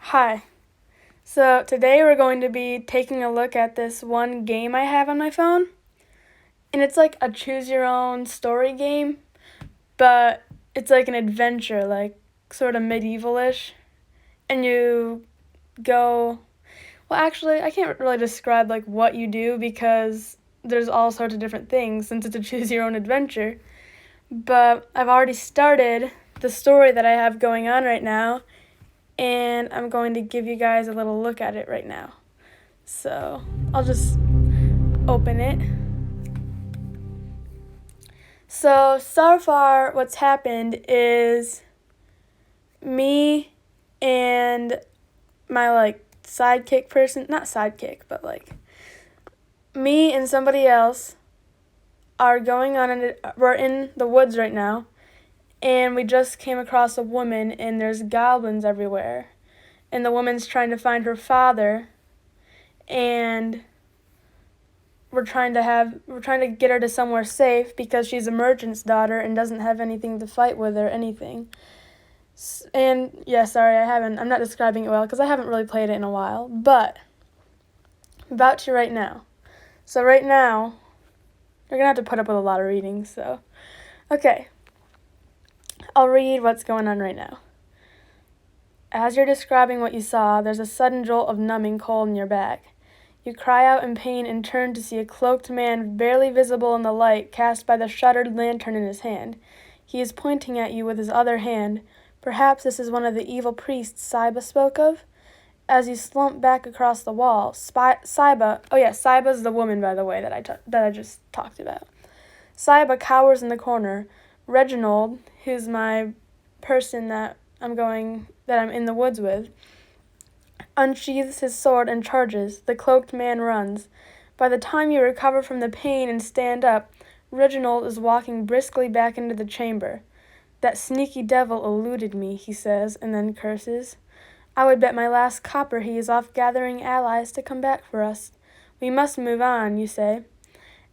Hi. So today we're going to be taking a look at this one game I have on my phone. And it's like a choose your own story game, but it's like an adventure, like sort of medieval-ish. And you go, well actually I can't really describe like what you do because there's all sorts of different things since it's a choose your own adventure. But I've already started the story that I have going on right now, and I'm going to give you guys a little look at it right now. So I'll just open it. So far what's happened is me and my sidekick person, not sidekick, but me and somebody else are going on we're in the woods right now, and we just came across a woman and there's goblins everywhere. And the woman's trying to find her father, and we're trying to get her to somewhere safe because she's a merchant's daughter and doesn't have anything to fight with or anything. And yeah, sorry, I'm not describing it well because I haven't really played it in a while, but I'm about to right now. So right now, you're gonna have to put up with a lot of reading, so okay. I'll read what's going on right now. As you're describing what you saw, there's a sudden jolt of numbing cold in your back. You cry out in pain and turn to see a cloaked man barely visible in the light cast by the shuttered lantern in his hand. He is pointing at you with his other hand. Perhaps this is one of the evil priests Saiba spoke of? As you slump back across the wall, Saiba's the woman, by the way, that I just talked about. Saiba cowers in the corner. Reginald, who's my person that I'm in the woods with, unsheathes his sword and charges. The cloaked man runs. By the time you recover from the pain and stand up, Reginald is walking briskly back into the chamber. That sneaky devil eluded me, he says, and then curses. I would bet my last copper he is off gathering allies to come back for us. We must move on, you say.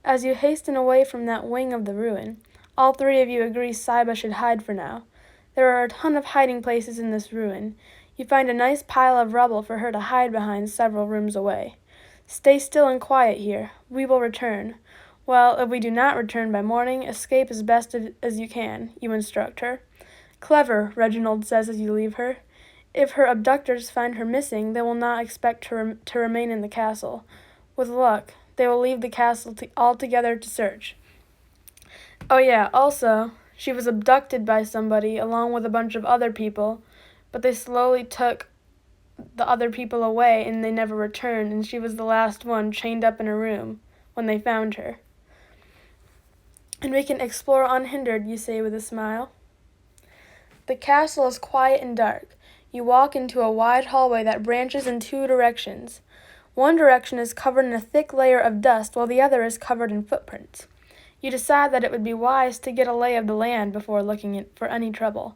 As you hasten away from that wing of the ruin, all three of you agree Saiba should hide for now. There are a ton of hiding places in this ruin. You find a nice pile of rubble for her to hide behind several rooms away. Stay still and quiet here. We will return. Well, if we do not return by morning, escape as best as you can, you instruct her. Clever, Reginald says as you leave her. If her abductors find her missing, they will not expect her to remain in the castle. With luck, they will leave the castle altogether to search. Oh yeah, also, she was abducted by somebody along with a bunch of other people, but they slowly took the other people away and they never returned, and she was the last one chained up in a room when they found her. And we can explore unhindered, you say with a smile. The castle is quiet and dark. You walk into a wide hallway that branches in two directions. One direction is covered in a thick layer of dust, while the other is covered in footprints. You decide that it would be wise to get a lay of the land before looking for any trouble.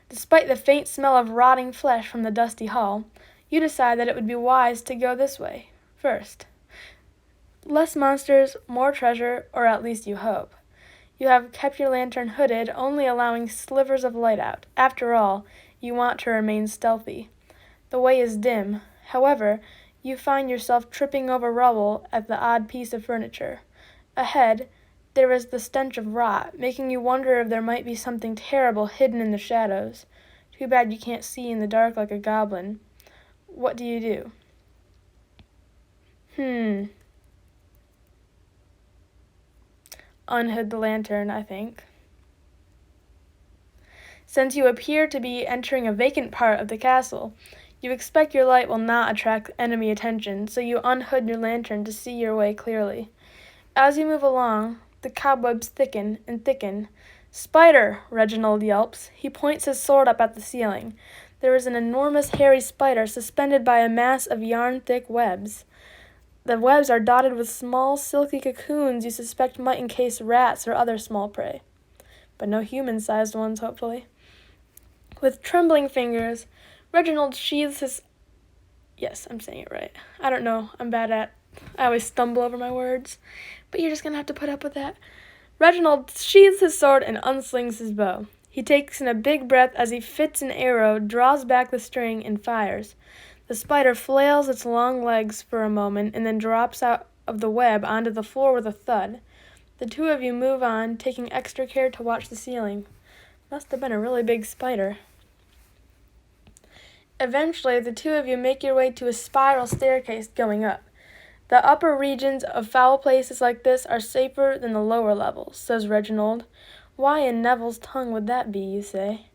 Despite the faint smell of rotting flesh from the dusty hall, you decide that it would be wise to go this way first. Less monsters, more treasure, or at least you hope. You have kept your lantern hooded, only allowing slivers of light out. After all, you want to remain stealthy. The way is dim. However, you find yourself tripping over rubble at the odd piece of furniture. Ahead, there is the stench of rot, making you wonder if there might be something terrible hidden in the shadows. Too bad you can't see in the dark like a goblin. What do you do? Unhood the lantern, I think. Since you appear to be entering a vacant part of the castle, you expect your light will not attract enemy attention, so you unhood your lantern to see your way clearly. As you move along, the cobwebs thicken and thicken. Spider! Reginald yelps. He points his sword up at the ceiling. There is an enormous hairy spider suspended by a mass of yarn-thick webs. The webs are dotted with small, silky cocoons you suspect might encase rats or other small prey. But no human-sized ones, hopefully. With trembling fingers, Reginald sheathes his... Yes, I'm saying it right. I don't know. I always stumble over my words. But you're just gonna have to put up with that. Reginald sheathes his sword and unslings his bow. He takes in a big breath as he fits an arrow, draws back the string, and fires. The spider flails its long legs for a moment and then drops out of the web onto the floor with a thud. The two of you move on, taking extra care to watch the ceiling. Must have been a really big spider. Eventually, the two of you make your way to a spiral staircase going up. The upper regions of foul places like this are safer than the lower levels, says Reginald. Why in Neville's tongue would that be, you say?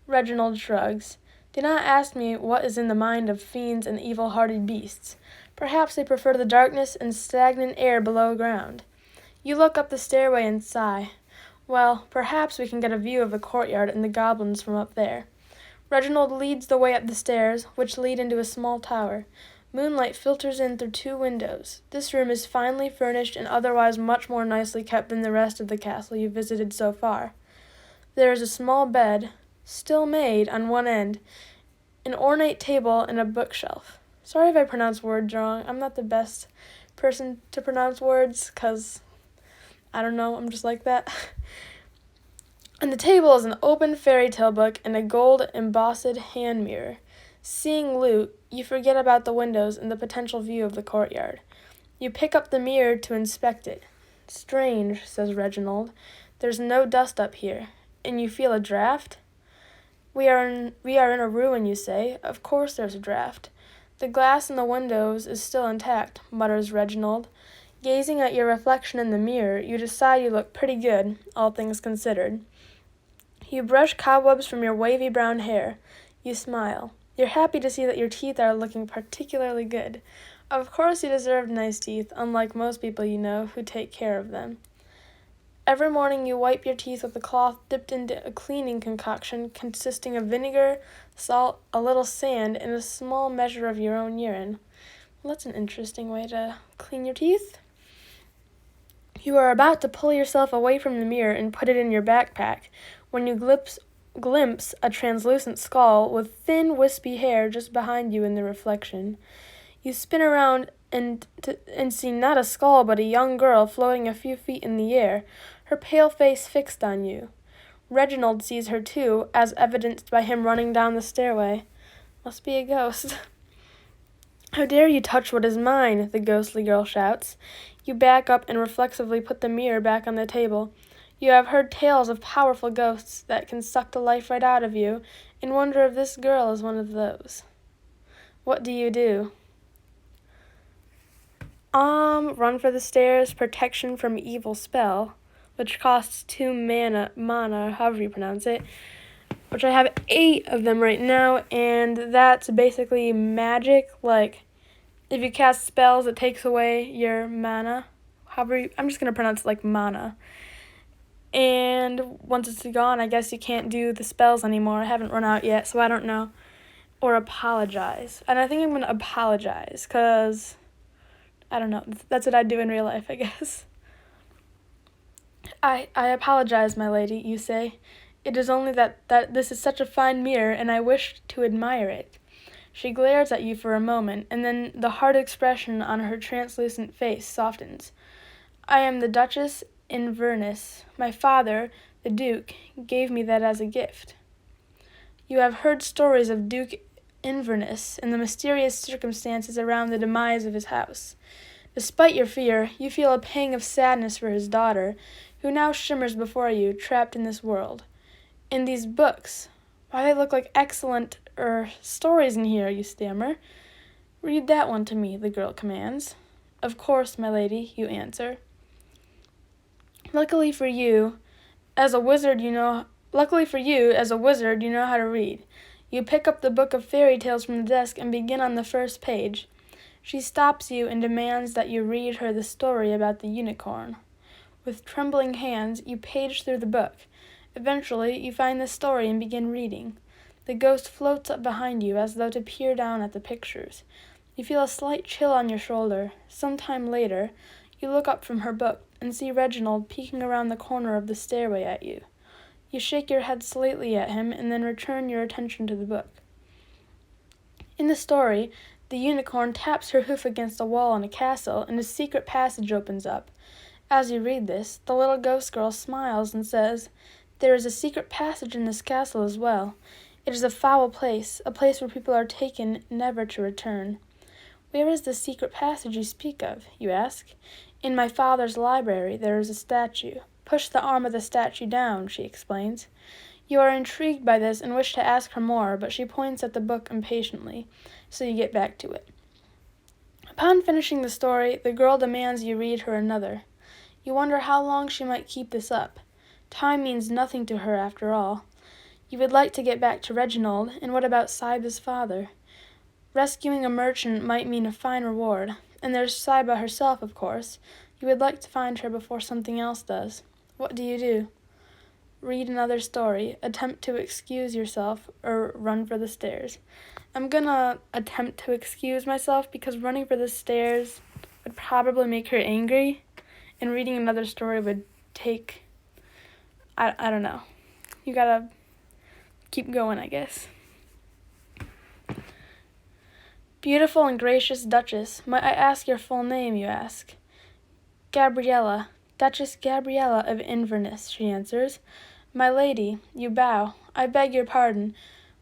Reginald shrugs. Do not ask me what is in the mind of fiends and evil-hearted beasts. Perhaps they prefer the darkness and stagnant air below ground. You look up the stairway and sigh. Well, perhaps we can get a view of the courtyard and the goblins from up there. Reginald leads the way up the stairs, which lead into a small tower. Moonlight filters in through two windows. This room is finely furnished and otherwise much more nicely kept than the rest of the castle you visited so far. There is a small bed, still made, on one end, an ornate table, and a bookshelf. Sorry if I pronounce words wrong. I'm not the best person to pronounce words, 'cause I don't know, I'm just like that. On the table is an open fairy tale book and a gold embossed hand mirror. Seeing loot, you forget about the windows and the potential view of the courtyard. You pick up the mirror to inspect it. Strange, says Reginald. There's no dust up here. And you feel a draft? We are in a ruin, you say. Of course there's a draft. The glass in the windows is still intact, mutters Reginald. Gazing at your reflection in the mirror, you decide you look pretty good, all things considered. You brush cobwebs from your wavy brown hair. You smile. You're happy to see that your teeth are looking particularly good. Of course you deserve nice teeth, unlike most people you know who take care of them. Every morning you wipe your teeth with a cloth dipped into a cleaning concoction consisting of vinegar, salt, a little sand, and a small measure of your own urine. Well, that's an interesting way to clean your teeth. You are about to pull yourself away from the mirror and put it in your backpack when you glimpse a translucent skull with thin, wispy hair just behind you in the reflection. You spin around and see not a skull but a young girl floating a few feet in the air, her pale face fixed on you. Reginald sees her too, as evidenced by him running down the stairway. Must be a ghost. How dare you touch what is mine, the ghostly girl shouts. You back up and reflexively put the mirror back on the table. You have heard tales of powerful ghosts that can suck the life right out of you, and wonder if this girl is one of those. What do? Run for the stairs, protection from evil spell, which costs 2 mana, however you pronounce it, which I have 8 of them right now, and that's basically magic. Like, if you cast spells, it takes away your mana. I'm just going to pronounce it like mana. And once it's gone, I guess you can't do the spells anymore. I haven't run out yet, so I don't know. Or apologize. And I think I'm going to apologize, because, I don't know, that's what I do in real life, I guess. I apologize, my lady, you say. It is only that this is such a fine mirror, and I wish to admire it. She glares at you for a moment, and then the hard expression on her translucent face softens. I am the Duchess Inverness. My father, the Duke, gave me that as a gift. You have heard stories of Duke Inverness and the mysterious circumstances around the demise of his house. Despite your fear, you feel a pang of sadness for his daughter, who now shimmers before you, trapped in this world. In these books, why, they look like excellent, stories in here, you stammer. Read that one to me, the girl commands. Of course, my lady, you answer. Luckily for you, as a wizard, you know how to read. You pick up the book of fairy tales from the desk and begin on the first page. She stops you and demands that you read her the story about the unicorn. With trembling hands, you page through the book. Eventually, you find the story and begin reading. The ghost floats up behind you as though to peer down at the pictures. You feel a slight chill on your shoulder. Some time later, you look up from her book and see Reginald peeking around the corner of the stairway at you. You shake your head slightly at him and then return your attention to the book. In the story, the unicorn taps her hoof against a wall in a castle, and a secret passage opens up. As you read this, the little ghost girl smiles and says, There is a secret passage in this castle as well. It is a foul place, a place where people are taken never to return. Where is the secret passage you speak of, you ask? In my father's library there is a statue. Push the arm of the statue down, she explains. You are intrigued by this and wish to ask her more, but she points at the book impatiently, so you get back to it. Upon finishing the story, the girl demands you read her another. You wonder how long she might keep this up. Time means nothing to her after all. You would like to get back to Reginald, and what about Saiba's father? Rescuing a merchant might mean a fine reward, and there's Saiba herself, of course. You would like to find her before something else does. What do? Read another story, attempt to excuse yourself, or run for the stairs. I'm gonna attempt to excuse myself because running for the stairs would probably make her angry, and reading another story would take, I don't know. You gotta keep going, I guess. Beautiful and gracious Duchess, might I ask your full name, you ask? Gabriella, Duchess Gabriella of Inverness, she answers. My lady, you bow. I beg your pardon,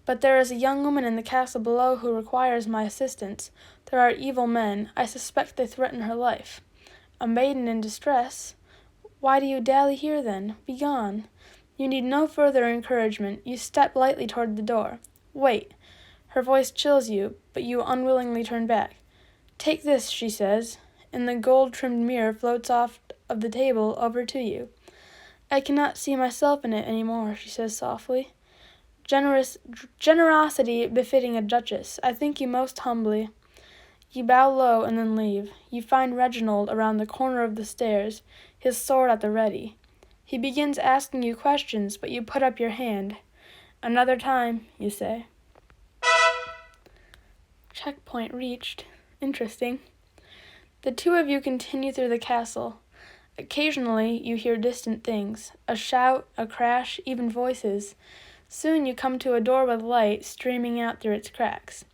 but there is a young woman in the castle below who requires my assistance. There are evil men. I suspect they threaten her life. A maiden in distress? Why do you dally here, then? Begone. You need no further encouragement. You step lightly toward the door. Wait. Her voice chills you, but you unwillingly turn back. Take this, she says, and the gold-trimmed mirror floats off of the table over to you. I cannot see myself in it any more, she says softly. Generosity befitting a duchess. I thank you most humbly. You bow low and then leave. You find Reginald around the corner of the stairs, his sword at the ready. He begins asking you questions, but you put up your hand. Another time, you say. Checkpoint reached. Interesting. The two of you continue through the castle. Occasionally, you hear distant things, a shout, a crash, even voices. Soon you come to a door with light streaming out through its cracks.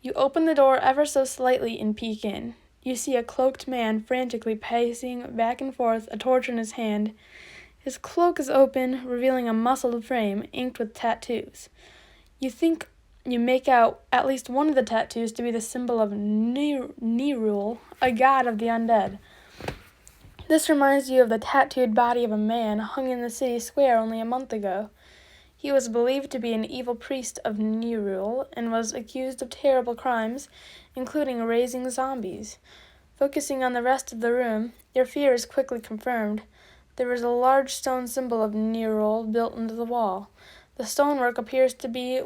You open the door ever so slightly and peek in. You see a cloaked man frantically pacing back and forth, a torch in his hand. His cloak is open, revealing a muscled frame inked with tattoos. You think you make out at least one of the tattoos to be the symbol of Nirul, a god of the undead. This reminds you of the tattooed body of a man hung in the city square only a month ago. He was believed to be an evil priest of Nirul and was accused of terrible crimes, including raising zombies. Focusing on the rest of the room, your fear is quickly confirmed. There is a large stone symbol of Nirul built into the wall. The stonework appears to be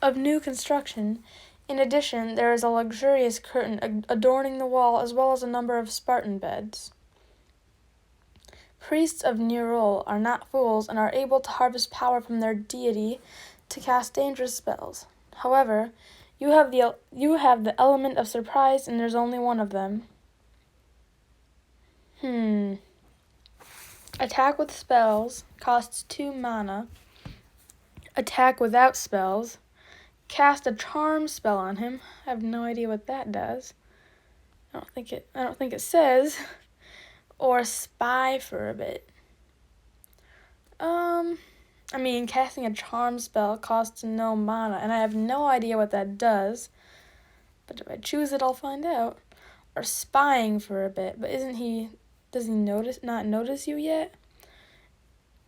of new construction. In addition, there is a luxurious curtain adorning the wall as well as a number of Spartan beds. Priests of Nirul are not fools and are able to harvest power from their deity to cast dangerous spells. However, you have the element of surprise, and there's only one of them. Attack with spells costs 2 mana. Attack without spells. Cast a charm spell on him. I have no idea what that does. I don't think it says. Or spy for a bit. Casting a charm spell costs no mana, and I have no idea what that does. But if I choose it, I'll find out. Or spying for a bit, but does he not notice you yet?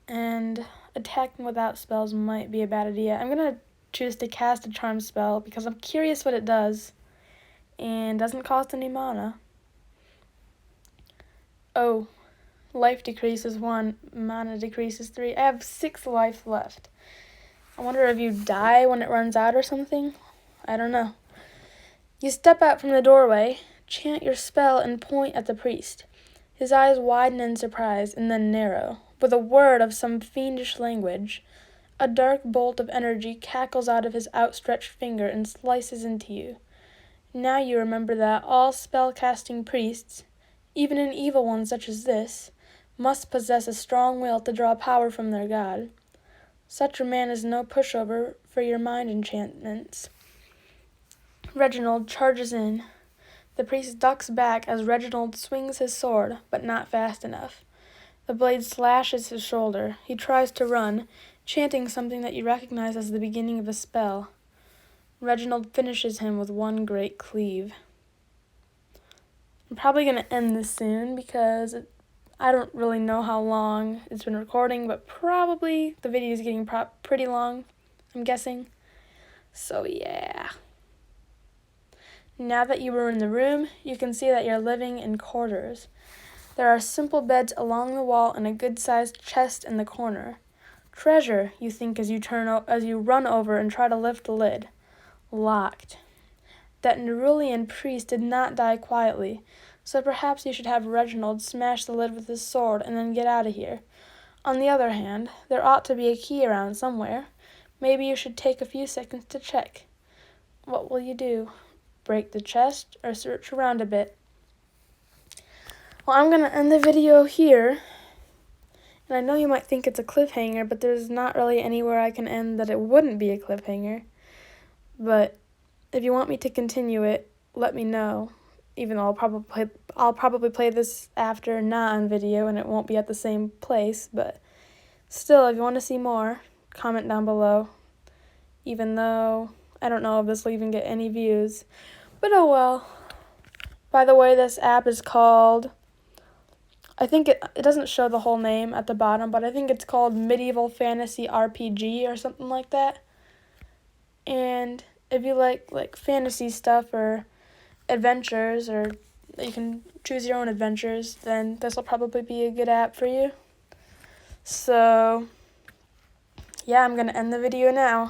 And attacking without spells might be a bad idea. I'm gonna choose to cast a charm spell because I'm curious what it does. And doesn't cost any mana. Oh, life decreases 1, mana decreases 3. I have 6 life left. I wonder if you die when it runs out or something? I don't know. You step out from the doorway, chant your spell, and point at the priest. His eyes widen in surprise and then narrow. With a word of some fiendish language, a dark bolt of energy cackles out of his outstretched finger and slices into you. Now you remember that all spell-casting priests, even an evil one such as this, must possess a strong will to draw power from their god. Such a man is no pushover for your mind enchantments. Reginald charges in. The priest ducks back as Reginald swings his sword, but not fast enough. The blade slashes his shoulder. He tries to run, chanting something that you recognize as the beginning of a spell. Reginald finishes him with one great cleave. I'm probably going to end this soon because I don't really know how long it's been recording, but probably the video is getting pretty long, I'm guessing. So yeah. Now that you are in the room, you can see that you're living in quarters. There are simple beds along the wall and a good-sized chest in the corner. Treasure, you think as you run over and try to lift the lid. Locked. That Nerulian priest did not die quietly, so perhaps you should have Reginald smash the lid with his sword and then get out of here. On the other hand, there ought to be a key around somewhere. Maybe you should take a few seconds to check. What will you do? Break the chest or search around a bit? Well, I'm going to end the video here. And I know you might think it's a cliffhanger, but there's not really anywhere I can end that it wouldn't be a cliffhanger. But if you want me to continue it, let me know. Even though I'll probably play this after, not on video, and it won't be at the same place. But still, if you want to see more, comment down below. Even though I don't know if this will even get any views. But oh well. By the way, this app is called... I think it doesn't show the whole name at the bottom, but I think it's called Medieval Fantasy RPG or something like that. And if you like fantasy stuff or adventures, or you can choose your own adventures, then this will probably be a good app for you. So, yeah, I'm going to end the video now.